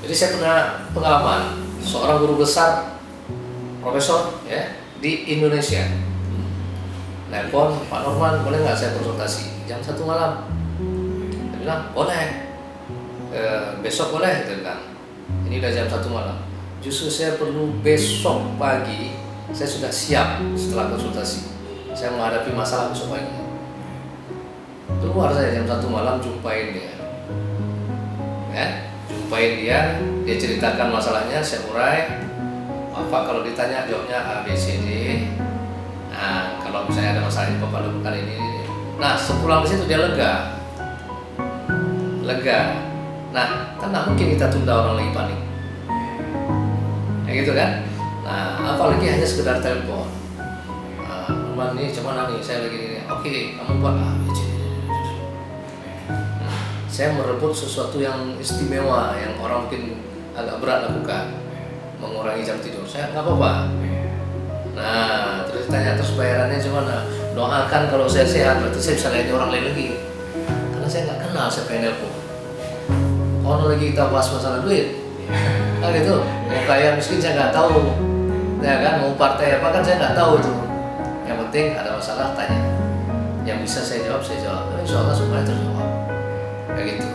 Jadi saya punya pengalaman seorang guru besar, profesor ya di Indonesia. Telepon, Pak Norman, boleh nggak saya konsultasi jam 1 malam? Dia bilang boleh. Besok boleh, gitu kan. Ini udah jam 1 malam. Justru saya perlu besok pagi, saya sudah siap setelah konsultasi. Saya menghadapi masalah besok pagi. Keluar saya jam 1 malam, jumpain dia. Ya, jumpain dia ceritakan masalahnya, saya urai. Bapak kalau ditanya jawabnya A, B, C, D. Nah, kalau misalnya ada masalah ini, Bapak lakukan ini. Nah, sepulang ke situ dia lega. Nah, kan nggak mungkin kita tunda orang lagi panik. Ya gitu kan? Nah, apalagi hanya sekedar telepon. Teman nih, cuman nih, saya lagi ini. Oke, kamu buat A, B, C, D. Saya merebut sesuatu yang istimewa, yang orang mungkin agak berat lakukan, mengurangi jam tidur. Saya nggak apa-apa. Nah, terus tanya terus bayarannya gimana? Doakan kalau saya sehat, berarti saya bisa lihat orang lain lagi. Karena saya nggak kenal siapa yang nelpon. Kalau lagi kita bahas masalah duit, nah gitu. Mau kaya miskin saya nggak tahu, ya kan? Mau partai apa kan saya nggak tahu itu. Yang penting ada masalah tanya. Yang bisa saya jawab saya jawab. Insya Allah semuanya terjawab. Kayak gitu.